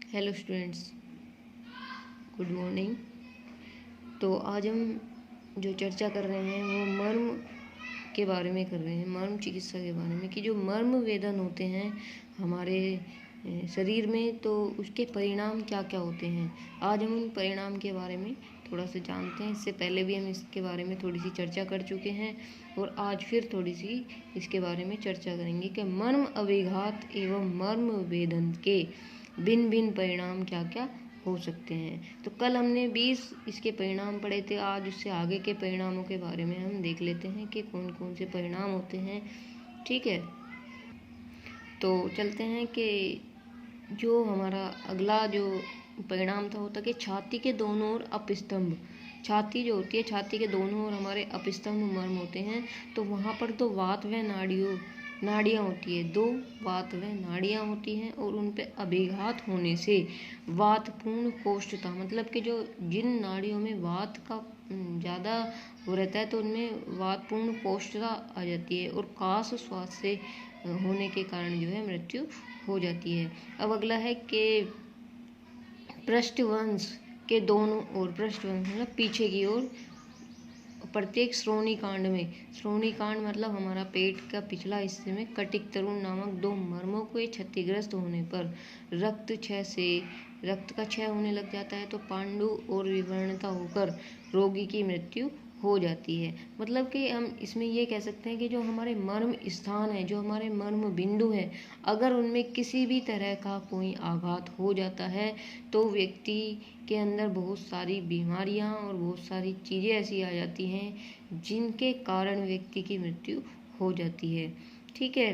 Hello students, good morning. तो आज हम जो चर्चा कर रहे हैं वो मर्म के बारे में कर रहे हैं, मर्म चिकित्सा के बारे में कि जो मर्म वेदन होते हैं हमारे शरीर में, तो उसके परिणाम क्या क्या होते हैं। आज हम उन परिणाम के बारे में थोड़ा सा जानते हैं। इससे पहले भी हम इसके बारे में थोड़ी सी चर्चा कर चुके हैं और आज फिर थोड़ी सी इसके बारे में चर्चा करेंगे कि मर्म अभिघात एवं मर्म वेदन के भिन्न भिन्न परिणाम क्या क्या हो सकते हैं। तो कल हमने 20 इसके परिणाम पढ़े थे। आज उससे आगे के परिणामों के बारे में हम देख लेते हैं कि कौन कौन से परिणाम होते हैं। ठीक है, तो चलते हैं कि जो हमारा अगला जो परिणाम था होता कि छाती के दोनों ओर अपस्तंभ। छाती जो होती है, छाती के दोनों ओर हमारे अपस्तंभ मर्म होते हैं। तो वहाँ पर तो वात व नाड़ियाँ होती है, दो वात व नाड़ियाँ होती हैं और उन पे अभिघात होने से वातपूर्ण कोष्ठता, मतलब कि जो जिन नाड़ियों में वात का ज़्यादा वो रहता है तो उनमें वातपूर्ण कोष्ठता आ जाती है और काश श्वास से होने के कारण जो है मृत्यु हो जाती है। अब अगला है कि पृष्ठवंश के दोनों ओर, पृष्ठवंश मतलब पीछे की ओर, प्रत्येक श्रोणी कांड में, श्रोणी कांड मतलब हमारा पेट का पिछला हिस्से में कटिक तरुण नामक दो मर्मों के क्षतिग्रस्त होने पर रक्त का क्षय होने लग जाता है तो पांडु और विवर्णता होकर रोगी की मृत्यु हो जाती है। मतलब कि हम इसमें ये कह सकते हैं कि जो हमारे मर्म स्थान है, जो हमारे मर्म बिंदु है, अगर उनमें किसी भी तरह का कोई आघात हो जाता है तो व्यक्ति के अंदर बहुत सारी बीमारियां और बहुत सारी चीज़ें ऐसी आ जाती हैं जिनके कारण व्यक्ति की मृत्यु हो जाती है। ठीक है,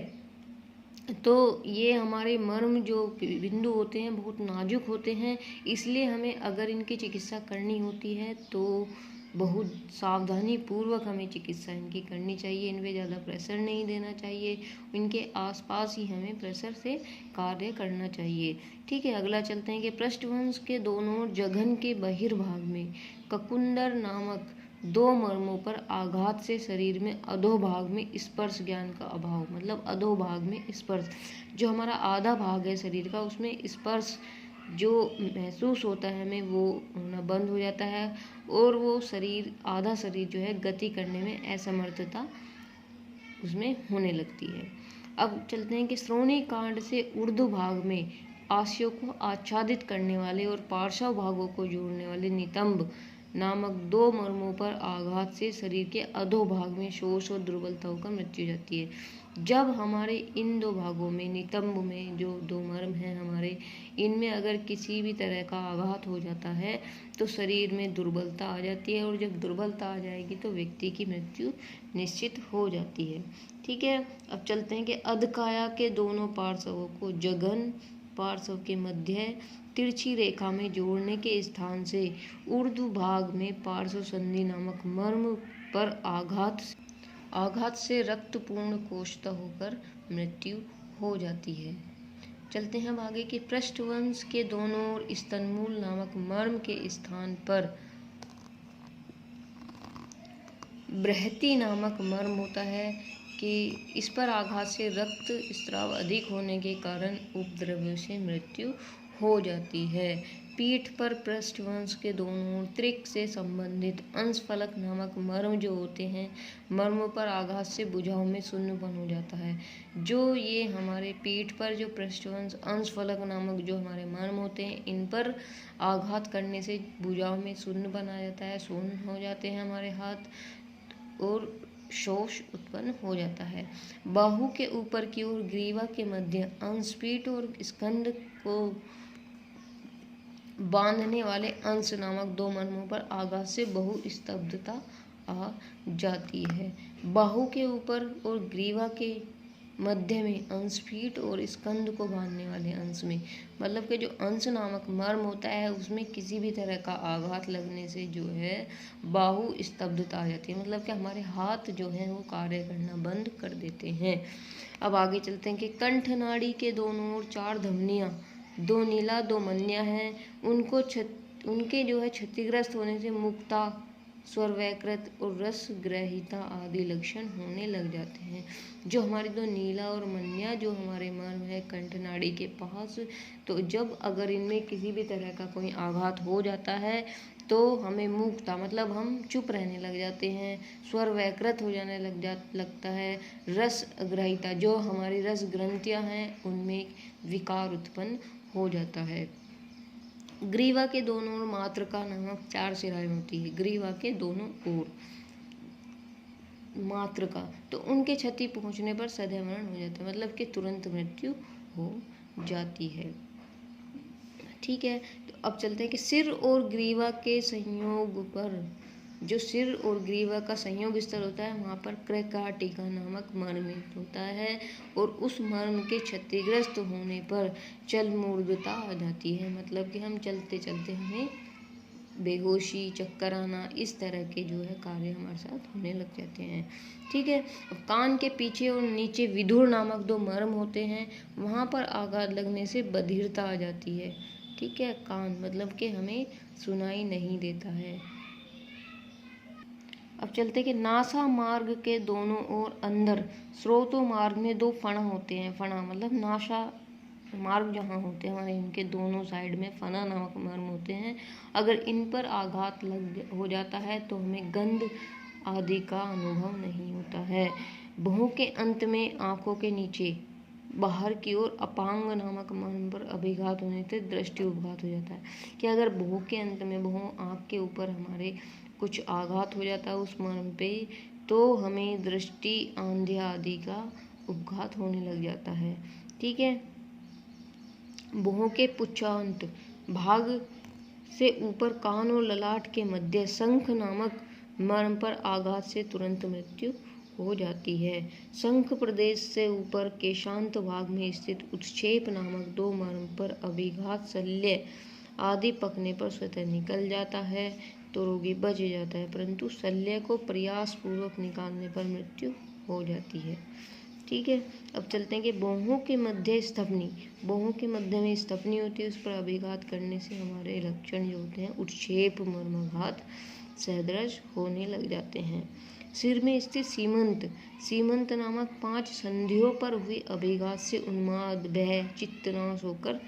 तो ये हमारे मर्म जो बिंदु होते हैं बहुत नाजुक होते हैं, इसलिए हमें अगर इनकी चिकित्सा करनी होती है तो बहुत सावधानी पूर्वक हमें चिकित्सा इनकी करनी चाहिए। इन पे ज़्यादा प्रेशर नहीं देना चाहिए, इनके आसपास ही हमें प्रेशर से कार्य करना चाहिए। ठीक है, अगला चलते हैं कि पृष्ठवंश के दोनों जघन के बहिर्भाग में ककुंदर नामक दो मर्मों पर आघात से शरीर में अधोभाग में स्पर्श ज्ञान का अभाव, मतलब अधोभाग में स्पर्श, जो हमारा आधा भाग है शरीर का उसमें स्पर्श जो महसूस होता है हमें वो होना बंद हो जाता है और वो आधा शरीर जो है गति करने में असमर्थता उसमें होने लगती है। अब चलते हैं कि श्रोणी कांड से ऊर्ध्व भाग में आस्यों को आच्छादित करने वाले और पार्श्व भागों को जोड़ने वाले नितंब नामक दो मर्मों पर आघात से शरीर के अधोभाग में शोष और दुर्बलता होकर मृत्यु हो जाती है। जब हमारे इन दो भागों में, नितंब में जो दो मर्म हैं हमारे, इनमें अगर किसी भी तरह का आघात हो जाता है तो शरीर में दुर्बलता आ जाती है और जब दुर्बलता आ जाएगी तो व्यक्ति की मृत्यु निश्चित हो जाती है। ठीक है, अब चलते हैं कि अधकाया के दोनों पार्श्वों को जघन पार्श्व के मध्य तिरछी रेखा में जोड़ने के स्थान से ऊर्ध्व भाग में पार्श्व संधि नामक मर्म पर आघात से रक्तपूर्ण कोष्ठता होकर मृत्यु हो जाती है। चलते हैं अब आगे कि पृष्ठवंश के दोनों ओर स्तनमूल नामक मर्म के स्थान पर बृहति नामक मर्म होता है कि इस पर आघात से रक्त स्राव अधिक होने के कारण उपद्रव्यों से मृत्यु हो जाती है। पीठ पर पृष्ठवंश के दोनों त्रिक से संबंधित अंशफलक नामक मर्म जो होते हैं, मर्मों पर आघात से भुजाओं में शून्यपन हो जाता है। जो ये हमारे पीठ पर जो पृष्ठवंश अंशफलक नामक जो हमारे मर्म होते हैं, इन पर आघात करने से भुजाओं में शून्यपन आ जाता है, शून्य हो जाते हैं हमारे हाथ और शोष उत्पन्न हो जाता है। बाहु के ऊपर की ओर ग्रीवा के मध्य अंशपीठ और स्कंद को बांधने वाले अंश नामक दो मर्मों पर आघात से बहुस्तब्धता आ जाती है। बाहु के ऊपर और ग्रीवा के मध्य में अंशपीठ और स्कंद को बांधने वाले अंश में, मतलब कि जो अंश नामक मर्म होता है उसमें किसी भी तरह का आघात लगने से जो है बाहु स्तब्धता आ जाती है, मतलब कि हमारे हाथ जो हैं वो कार्य करना बंद कर देते हैं। अब आगे चलते हैं कि कंठ नाड़ी के दोनों ओर चार धमनियाँ, दो नीला दो मन्या हैं, उनके जो है क्षतिग्रस्त होने से मुक्ता स्वर वैकृत और रस ग्रहिता आदि लक्षण होने लग जाते हैं। जो हमारी तो नीला और मन्या जो हमारे मर्म है कंठ नाड़ी के पास, तो जब अगर इनमें किसी भी तरह का कोई आघात हो जाता है तो हमें मूकता मतलब हम चुप रहने लग जाते हैं, स्वर वैकृत हो जाने लगता है, रस ग्रहिता जो हमारी रस ग्रंथियां हैं उनमें विकार उत्पन्न हो जाता है। ग्रीवा के दोनों ओर मातृका नामक 4 शिराएं होती है। ग्रीवा के दोनों ओर मातृका, तो उनके क्षति पहुंचने पर सदैव मरण हो जाता है, मतलब कि तुरंत मृत्यु हो जाती है। ठीक है, तो अब चलते हैं कि सिर और ग्रीवा के संयोग पर, जो सिर और ग्रीवा का संयोग स्थल होता है वहाँ पर क्रैकाटिका नामक मर्म होता है, और उस मर्म के क्षतिग्रस्त होने पर चल मूर्धता आ जाती है, मतलब कि हम चलते चलते हमें बेहोशी, चक्कर आना, इस तरह के जो है कार्य हमारे साथ होने लग जाते हैं। ठीक है, अब कान के पीछे और नीचे विधुर नामक 2 मर्म होते हैं, वहाँ पर आघात लगने से बधिरता आ जाती है। ठीक है, कान मतलब कि हमें सुनाई नहीं देता है। अब चलते हैं कि नासा मार्ग के दोनों ओर अंदर स्रोतो मार्ग में 2 फणा होते हैं। फणा मतलब नासा मार्ग जहाँ होते हैं हमारे, इनके दोनों साइड में फना नामक मर्म होते हैं। अगर इन पर आघात हो जाता है तो हमें गंध आदि का अनुभव नहीं होता है। भौं के अंत में आंखों के नीचे बाहर की ओर अपांग नामक मर्म पर अभिघात होने से दृष्टि उपघात हो जाता है, कि अगर भौं के अंत में भौं आँख के ऊपर हमारे कुछ आघात हो जाता है उस मर्म पे, तो हमें दृष्टि आंधिया आदि का उपघात होने लग जाता है। ठीक है, भौं के पुच्छांत भाग से ऊपर कान और ललाट के मध्य शंख नामक मर्म पर आघात से तुरंत मृत्यु हो जाती है। शंख प्रदेश से ऊपर केशांत भाग में स्थित उत्क्षेप नामक 2 मर्म पर अभिघात शल्य आदि पकने पर स्वतः निकल जाता है तो रोगी बच जाता है, परंतु शल्य को प्रयास पूर्वक निकालने पर मृत्यु हो जाती है। ठीक है, अब चलते हैं कि भौहों के मध्य स्थपनी, भौहों के मध्य में स्थपनी होती है, उस पर अभिघात करने से हमारे लक्षण जो होते हैं उत्क्षेप मर्माघात सदृश होने लग जाते हैं। सिर में स्थित सीमंत, सीमंत नामक 5 संधियों पर हुई अभिघात से उन्माद, भय, चित्तनाश होकर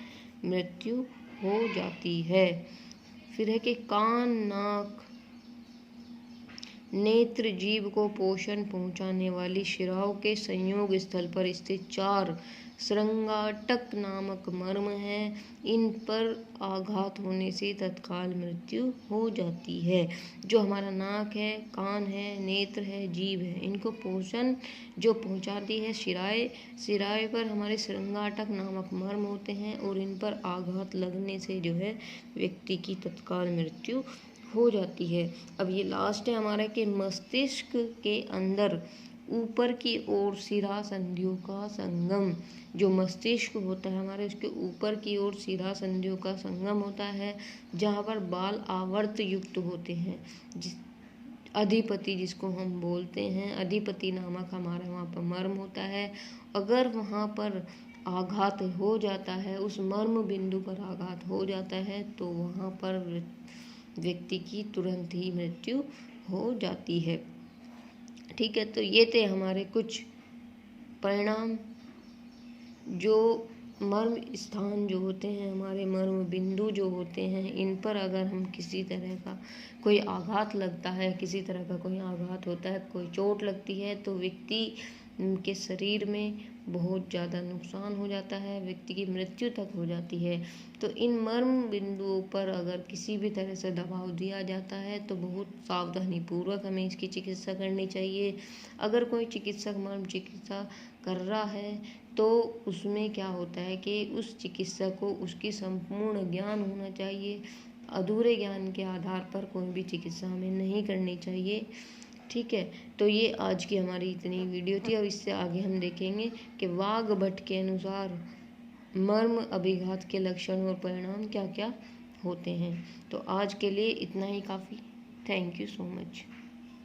मृत्यु हो जाती है। फिर है कि कान, नाक, नेत्र, जीभ को पोषण पहुंचाने वाली शिराओं के संयोग स्थल पर स्थित 4 श्रृंगाटक नामक मर्म हैं, इन पर आघात होने से तत्काल मृत्यु हो जाती है। जो हमारा नाक है, कान है, नेत्र है, जीभ है, इनको पोषण जो पहुंचाती है शिराएं, शिराएं पर हमारे श्रृंगाटक नामक मर्म होते हैं, और इन पर आघात लगने से जो है व्यक्ति की तत्काल मृत्यु हो जाती है। अब ये लास्ट है हमारा कि मस्तिष्क के अंदर ऊपर की ओर शिरा संधियों का संगम, जो मस्तिष्क होता है हमारे उसके ऊपर की ओर शिरा संधियों का संगम होता है, जहाँ पर बाल आवर्त युक्त होते हैं, अधिपति जिसको हम बोलते हैं, अधिपति नामक हमारा वहाँ पर मर्म होता है। अगर वहाँ पर आघात हो जाता है, उस मर्म बिंदु पर आघात हो जाता है, तो वहाँ पर व्यक्ति की तुरंत ही मृत्यु हो जाती है। ठीक है, तो ये थे हमारे कुछ परिणाम, जो मर्म स्थान जो होते हैं, हमारे मर्म बिंदु जो होते हैं, इन पर अगर हम किसी तरह का कोई आघात लगता है, किसी तरह का कोई आघात होता है, कोई चोट लगती है, तो व्यक्ति के शरीर में बहुत ज़्यादा नुकसान हो जाता है, व्यक्ति की मृत्यु तक हो जाती है। तो इन मर्म बिंदुओं पर अगर किसी भी तरह से दबाव दिया जाता है तो बहुत सावधानी पूर्वक हमें इसकी चिकित्सा करनी चाहिए। अगर कोई चिकित्सक मर्म चिकित्सा कर रहा है तो उसमें क्या होता है कि उस चिकित्सक को उसकी संपूर्ण ज्ञान होना चाहिए, अधूरे ज्ञान के आधार पर कोई भी चिकित्सा हमें नहीं करनी चाहिए। ठीक है, तो ये आज की हमारी इतनी वीडियो थी। अब इससे आगे हम देखेंगे कि वाग्भट के अनुसार मर्म अभिघात के लक्षण और परिणाम क्या क्या होते हैं। तो आज के लिए इतना ही काफ़ी। Thank you so much.